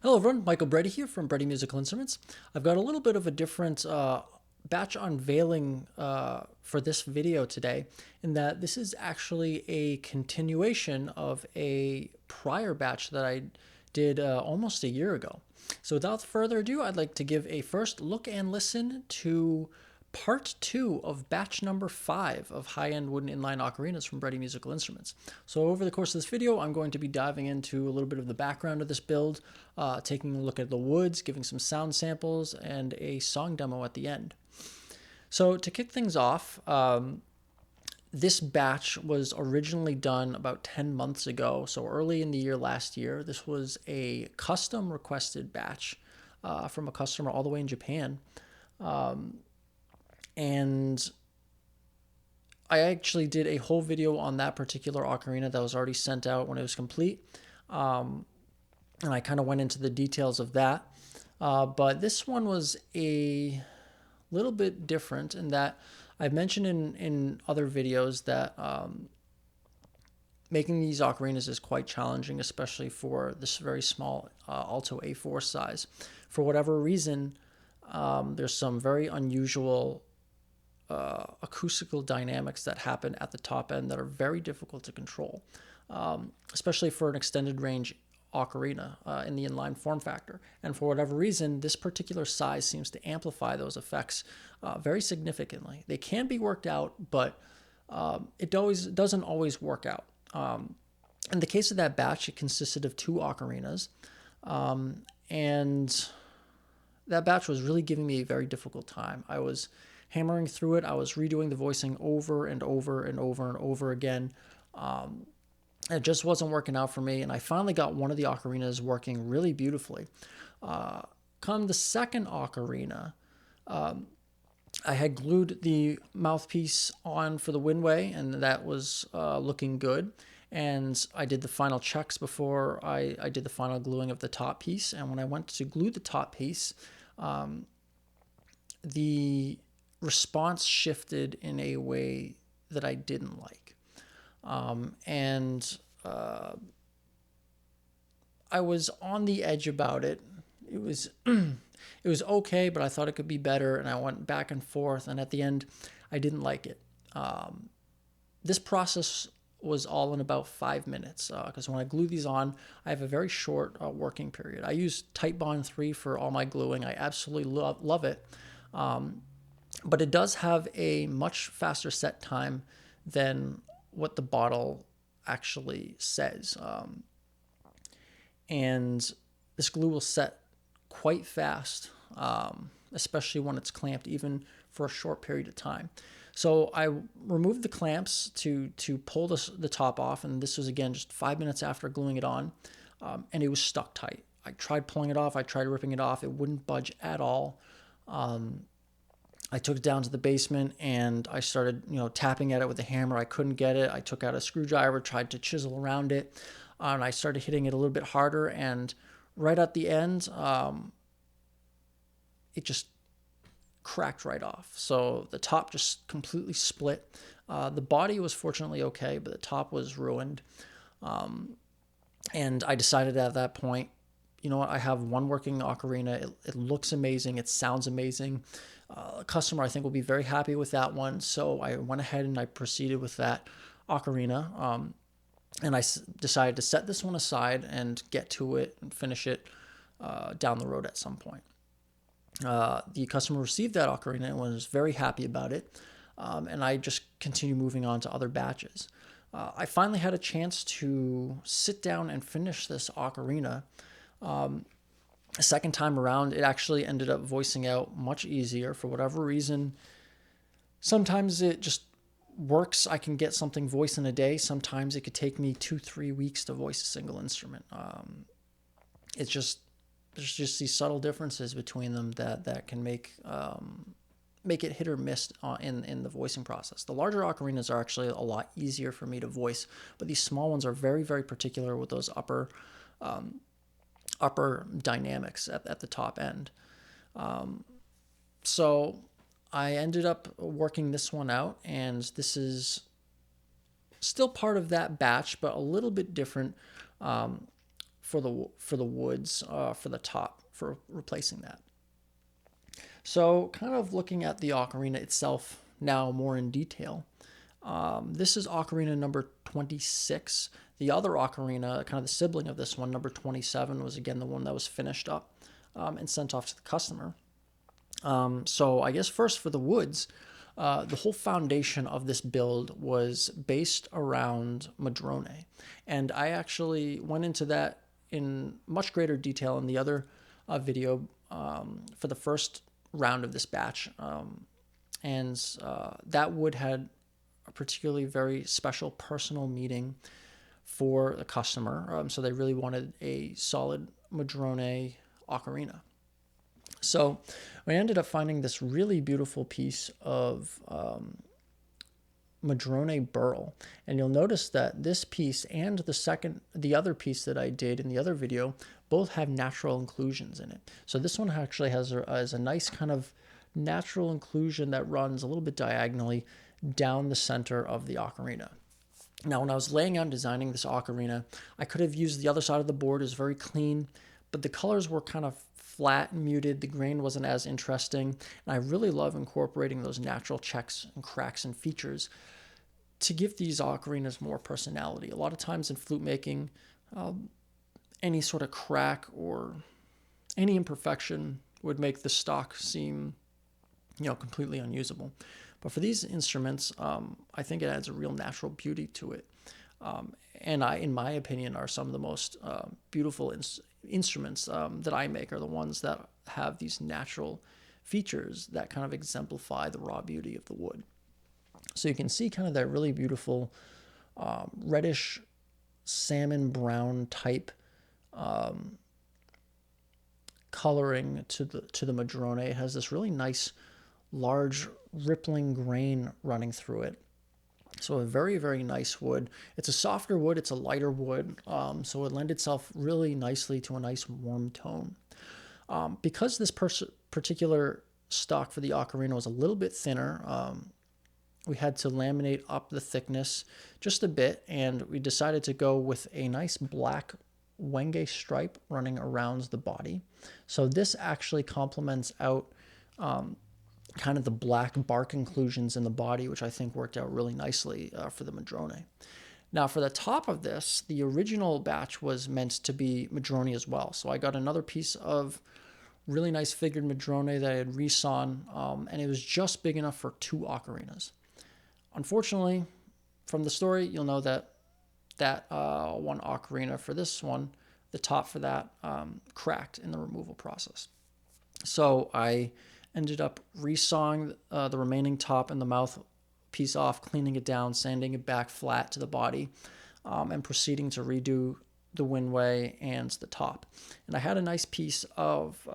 Hello everyone, Michael Brady here from Brady Musical Instruments. I've got a little bit of a different batch unveiling for this video today, in that this is actually a continuation of a prior batch that I did almost a year ago. So without further ado, I'd like to give a first look and listen to part 2 of batch number 5 of high-end wooden inline ocarinas from Brady Musical Instruments. So over the course of this video, I'm going to be diving into a little bit of the background of this build, taking a look at the woods, giving some sound samples, and a song demo at the end. So to kick things off, this batch was originally done about 10 months ago, so early in the year last year. This was a custom requested batch from a customer all the way in Japan. And I actually did a whole video on that particular ocarina that was already sent out when it was complete. And I kind of went into the details of that. But this one was a little bit different in that I've mentioned in other videos that making these ocarinas is quite challenging, especially for this very small Alto A4 size. For whatever reason, there's some very unusual acoustical dynamics that happen at the top end that are very difficult to control, especially for an extended range ocarina in the inline form factor. And for whatever reason, this particular size seems to amplify those effects very significantly. They can be worked out, but it doesn't always work out. In the case of that batch, it consisted of 2 ocarinas, and that batch was really giving me a very difficult time. I was hammering through it. I was redoing the voicing over and over and over and over again. It just wasn't working out for me, and I finally got one of the ocarinas working really beautifully. Come the second ocarina, I had glued the mouthpiece on for the windway, and that was looking good. And I did the final checks before I did the final gluing of the top piece. And when I went to glue the top piece, the response shifted in a way that I didn't like. I was on the edge about it. It was it was okay, but I thought it could be better, and I went back and forth, and at the end, I didn't like it. This process was all in about 5 minutes, because when I glue these on, I have a very short working period. I use Titebond 3 for all my gluing. I absolutely love it. But it does have a much faster set time than what the bottle actually says. And this glue will set quite fast, especially when it's clamped, even for a short period of time. So I removed the clamps to pull the top off, and this was, again, just 5 minutes after gluing it on, and it was stuck tight. I tried pulling it off. I tried ripping it off. It wouldn't budge at all. I took it down to the basement and I started, tapping at it with a hammer. I couldn't get it. I took out a screwdriver, tried to chisel around it, and I started hitting it a little bit harder. And right at the end, it just cracked right off. So the top just completely split. The body was fortunately okay, but the top was ruined. And I decided at that point, you know what, I have one working ocarina. It looks amazing. It sounds amazing. A customer, I think, will be very happy with that one. So I went ahead and I proceeded with that ocarina. And I decided to set this one aside and get to it and finish it down the road at some point. The customer received that ocarina and was very happy about it. And I just continued moving on to other batches. I finally had a chance to sit down and finish this ocarina. A second time around, it actually ended up voicing out much easier for whatever reason. Sometimes it just works. I can get something voiced in a day. Sometimes it could take me 2-3 weeks to voice a single instrument. It's just, there's just these subtle differences between them that can make it hit or miss in the voicing process. The larger ocarinas are actually a lot easier for me to voice, but these small ones are very, very particular with those upper dynamics at the top end. So I ended up working this one out, and this is still part of that batch, but a little bit different for the woods for the top for replacing that. So kind of looking at the ocarina itself now more in detail. This is ocarina number 26. The other ocarina, kind of the sibling of this one, number 27, was again the one that was finished up and sent off to the customer. So I guess first for the woods, the whole foundation of this build was based around madrone. And I actually went into that in much greater detail in the other video for the first round of this batch. That wood had a particularly very special personal meaning for the customer. So they really wanted a solid madrone ocarina. So we ended up finding this really beautiful piece of madrone burl. And you'll notice that this piece and the other piece that I did in the other video, both have natural inclusions in it. So this one actually has a nice kind of natural inclusion that runs a little bit diagonally down the center of the ocarina. Now, when I was laying out and designing this ocarina, I could have used the other side of the board. It was very clean, but the colors were kind of flat and muted. The grain wasn't as interesting. And I really love incorporating those natural checks and cracks and features to give these ocarinas more personality. A lot of times in flute making, any sort of crack or any imperfection would make the stock seem, completely unusable. But for these instruments, I think it adds a real natural beauty to it. And in my opinion, are some of the most beautiful instruments that I make are the ones that have these natural features that kind of exemplify the raw beauty of the wood. So you can see kind of that really beautiful reddish salmon brown type coloring to the madrone. It has this really nice large rippling grain running through it. So a very, very nice wood. It's a softer wood. It's a lighter wood. So it lends itself really nicely to a nice warm tone. Because this particular stock for the ocarina was a little bit thinner, we had to laminate up the thickness just a bit, and we decided to go with a nice black wenge stripe running around the body. So this actually complements out kind of the black bark inclusions in the body, which I think worked out really nicely for the madrone. Now for the top of this, the original batch was meant to be madrone as well. So I got another piece of really nice figured madrone that I had resawn, and it was just big enough for 2 ocarinas. Unfortunately, from the story, you'll know that one ocarina for this one, the top for that, cracked in the removal process. So I ended up resawing the remaining top and the mouth piece off, cleaning it down, sanding it back flat to the body, and proceeding to redo the windway and the top. And I had a nice piece of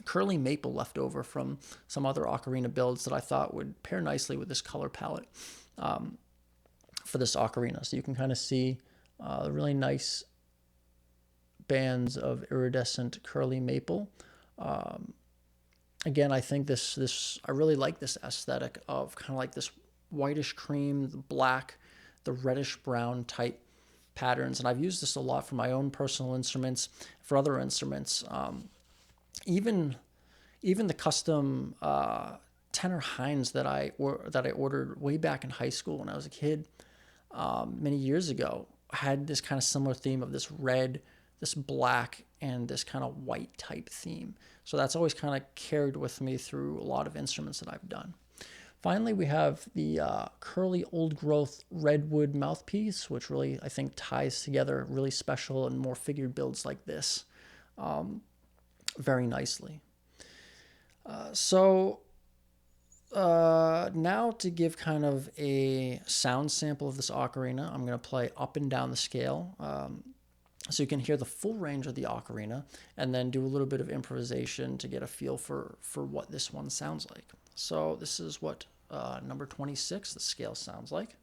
curly maple left over from some other ocarina builds that I thought would pair nicely with this color palette for this ocarina. So you can kind of see really nice bands of iridescent curly maple. Again, I think I really like this aesthetic of kind of like this whitish cream, the black, the reddish brown type patterns. And I've used this a lot for my own personal instruments, for other instruments. Even the custom tenor hinds that I ordered way back in high school when I was a kid, many years ago, had this kind of similar theme of this red, this black, and this kind of white type theme. So that's always kind of carried with me through a lot of instruments that I've done. Finally, we have the curly old growth redwood mouthpiece, which really, I think, ties together really special and more figured builds like this very nicely. Now to give kind of a sound sample of this ocarina, I'm going to play up and down the scale. So you can hear the full range of the ocarina and then do a little bit of improvisation to get a feel for what this one sounds like. So this is what number 26, the scale sounds like.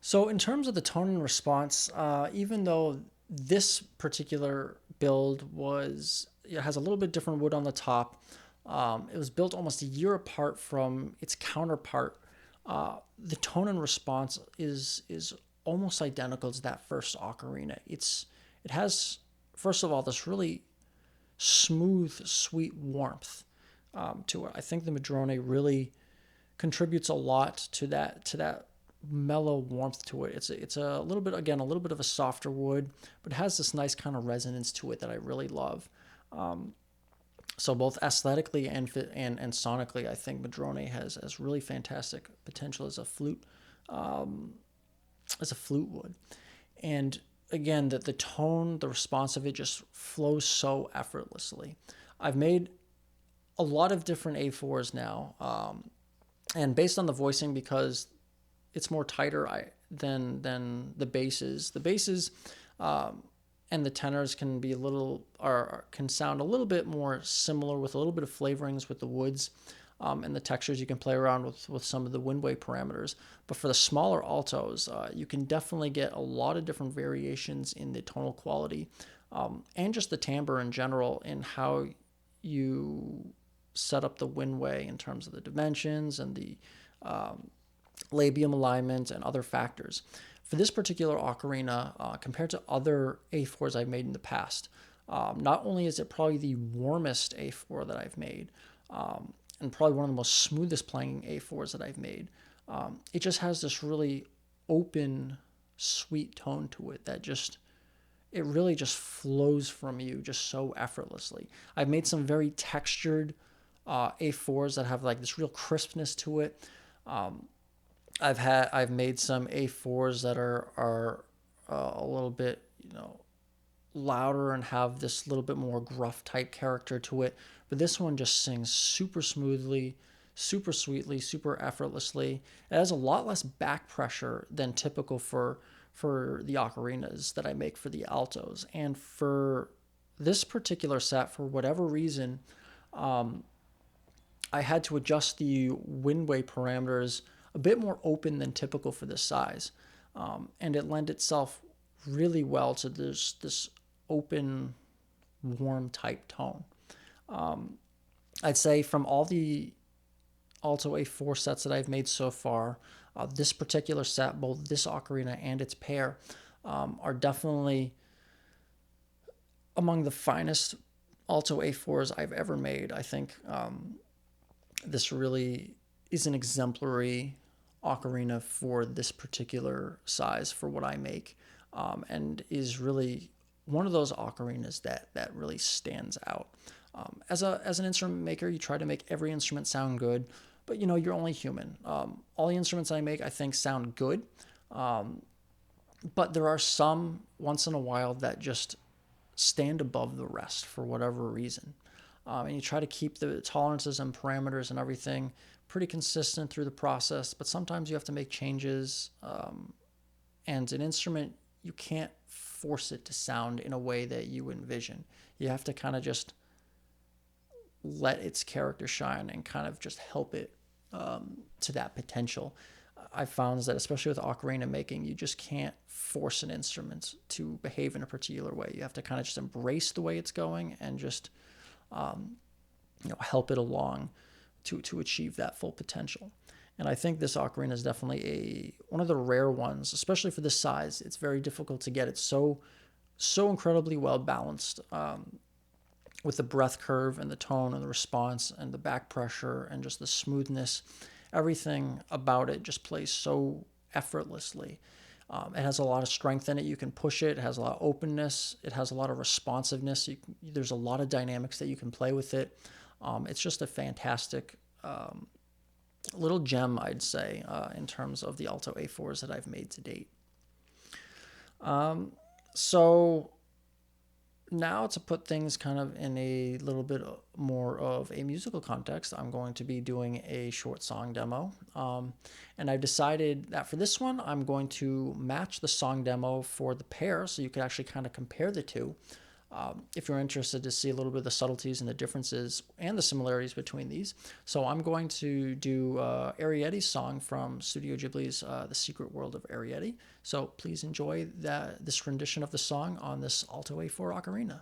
So in terms of the tone and response, even though this particular build it has a little bit different wood on the top, it was built almost a year apart from its counterpart. The tone and response is almost identical to that first ocarina. It has, first of all, this really smooth, sweet warmth to it. I think the madrone really contributes a lot to that mellow warmth to it. It's a little bit, again, a little bit of a softer wood, but it has this nice kind of resonance to it that I really love. So both aesthetically and sonically, I think madrone has really fantastic potential as a flute would. And again, the tone, the response of it just flows so effortlessly. I've made a lot of different A4s now, and based on the voicing, because it's more tighter than the basses. The basses and the tenors can be can sound a little bit more similar with a little bit of flavorings with the woods and the textures. You can play around with some of the windway parameters. But for the smaller altos, you can definitely get a lot of different variations in the tonal quality and just the timbre in general, in how you set up the windway in terms of the dimensions and the labium alignment and other factors. For this particular ocarina, compared to other A4s I've made in the past, not only is it probably the warmest A4 that I've made, and probably one of the most smoothest playing A4s that I've made, it just has this really open, sweet tone to it that it really just flows from you just so effortlessly. I've made some very textured A4s that have like this real crispness to it. I've made some A4s that are a little bit, louder and have this little bit more gruff type character to it. But this one just sings super smoothly, super sweetly, super effortlessly. It has a lot less back pressure than typical for the ocarinas that I make for the altos. And for this particular set, for whatever reason, I had to adjust the windway parameters a bit more open than typical for this size. And it lent itself really well to this open, warm type tone. I'd say from all the Alto A4 sets that I've made so far, this particular set, both this ocarina and its pair, are definitely among the finest Alto A4s I've ever made. I think this really is an exemplary ocarina for this particular size for what I make, and is really one of those ocarinas that really stands out. As an instrument maker, you try to make every instrument sound good, but you're only human. All the instruments I make, I think, sound good, but there are some once in a while that just stand above the rest for whatever reason. And you try to keep the tolerances and parameters and everything pretty consistent through the process, but sometimes you have to make changes. And an instrument, you can't force it to sound in a way that you envision. You have to kind of just let its character shine and kind of just help it to that potential. I found that especially with ocarina making, you just can't force an instrument to behave in a particular way. You have to kind of just embrace the way it's going and just help it along to achieve that full potential. And I think this ocarina is definitely one of the rare ones, especially for this size. It's very difficult to get it so incredibly well balanced with the breath curve and the tone and the response and the back pressure and just the smoothness. Everything about it just plays so effortlessly. It has a lot of strength in it. You can push it. It has a lot of openness. It has a lot of responsiveness. There's a lot of dynamics that you can play with it. It's just a fantastic little gem, I'd say, in terms of the Alto A4s that I've made to date. So now, to put things kind of in a little bit more of a musical context, I'm going to be doing a short song demo. And I've decided that for this one, I'm going to match the song demo for the pair, so you can actually kind of compare the two. if you're interested to see a little bit of the subtleties and the differences and the similarities between these. So I'm going to do Arrietty's song from Studio Ghibli's The Secret World of Arrietty. So please enjoy this rendition of the song on this Alto A4 Ocarina.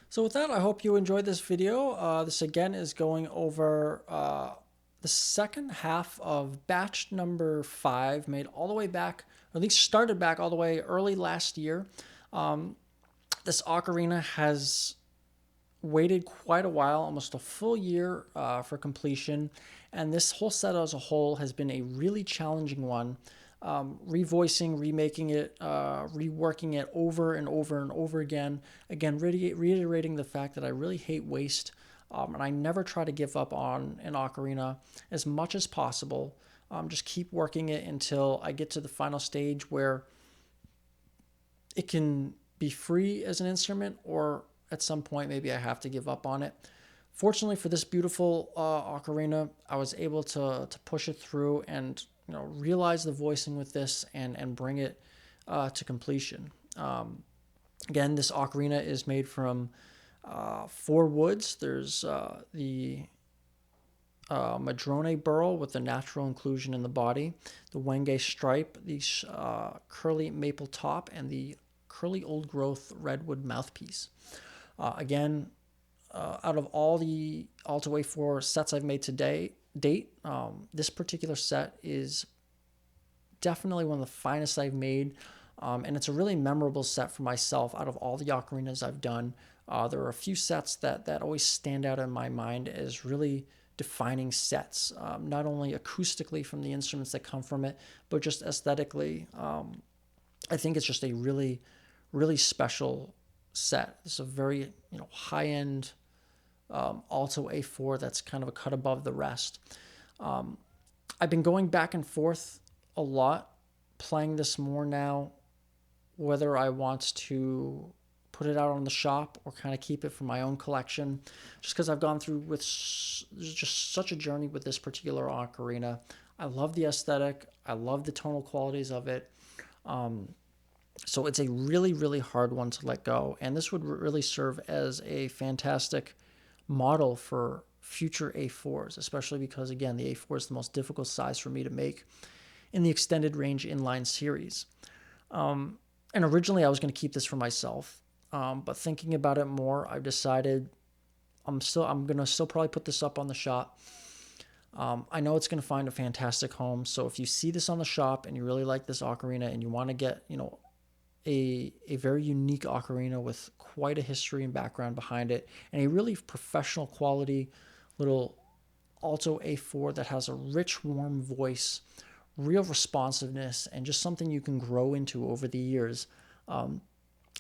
So with that, I hope you enjoyed this video. This again is going over the second half of batch number 5, made all the way back, or at least started back all the way early last year. This ocarina has waited quite a while, almost a full year for completion, and this whole set as a whole has been a really challenging one. Revoicing, remaking it, reworking it over and over and over again. Again, reiterating the fact that I really hate waste, and I never try to give up on an ocarina as much as possible. Just keep working it until I get to the final stage where it can be free as an instrument, or at some point maybe I have to give up on it. Fortunately for this beautiful ocarina, I was able to push it through and realize the voicing with this and bring it to completion. Again, this ocarina is made from 4 woods. There's the madrone burl with the natural inclusion in the body, the wenge stripe, the curly maple top, and the curly old growth redwood mouthpiece. Again, out of all the Alto A4 sets I've made to date, this particular set is definitely one of the finest I've made, and it's a really memorable set for myself. Out of all the ocarinas I've done, there are a few sets that always stand out in my mind as really defining sets, not only acoustically from the instruments that come from it, but just aesthetically. I think it's just a really, really special set. It's a very high-end Alto A4 that's kind of a cut above the rest. I've been going back and forth a lot, playing this more now, whether I want to put it out on the shop or kind of keep it for my own collection, just because I've gone through with just such a journey with this particular ocarina. I love the aesthetic. I love the tonal qualities of it. So it's a really, really hard one to let go. And this would really serve as a fantastic model for future A4s, especially because, again, the A4 is the most difficult size for me to make in the extended range inline series. And originally I was going to keep this for myself, but thinking about it more, I've decided I'm going to still probably put this up on the shop. I know it's going to find a fantastic home. So if you see this on the shop and you really like this ocarina and you want to get, a very unique ocarina with quite a history and background behind it, and a really professional quality little Alto A4 that has a rich, warm voice, real responsiveness, and just something you can grow into over the years.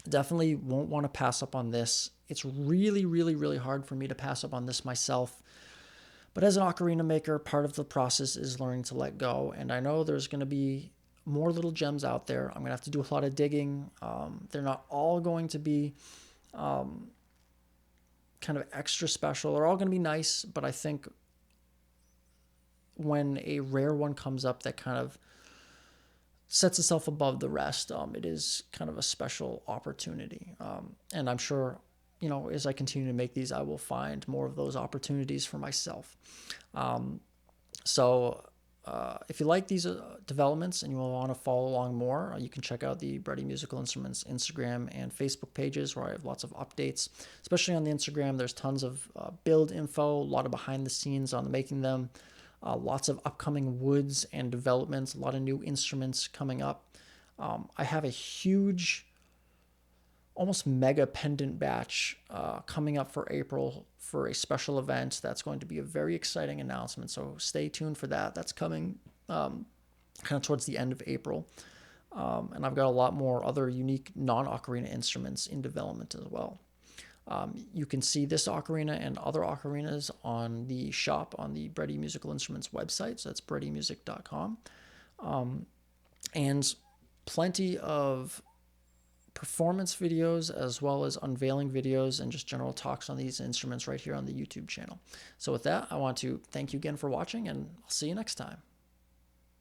Definitely won't want to pass up on this. It's really, really, really hard for me to pass up on this myself. But as an ocarina maker, part of the process is learning to let go. And I know there's going to be more little gems out there. I'm going to have to do a lot of digging. They're not all going to be kind of extra special. They're all going to be nice, but I think when a rare one comes up that kind of sets itself above the rest, it is kind of a special opportunity. And I'm sure, as I continue to make these, I will find more of those opportunities for myself. So if you like these developments and you want to follow along more, you can check out the Breddy Musical Instruments Instagram and Facebook pages, where I have lots of updates. Especially on the Instagram, there's tons of build info, a lot of behind the scenes on making them, lots of upcoming woods and developments, a lot of new instruments coming up. I have a huge, almost mega pendant batch coming up for April for a special event. That's going to be a very exciting announcement, so stay tuned for that. That's coming kind of towards the end of April. And I've got a lot more other unique non-ocarina instruments in development as well. You can see this ocarina and other ocarinas on the shop on the Breddy Musical Instruments website. So that's breddymusic.com. And plenty of performance videos as well as unveiling videos and just general talks on these instruments right here on the YouTube channel. So with that, I want to thank you again for watching, and I'll see you next time.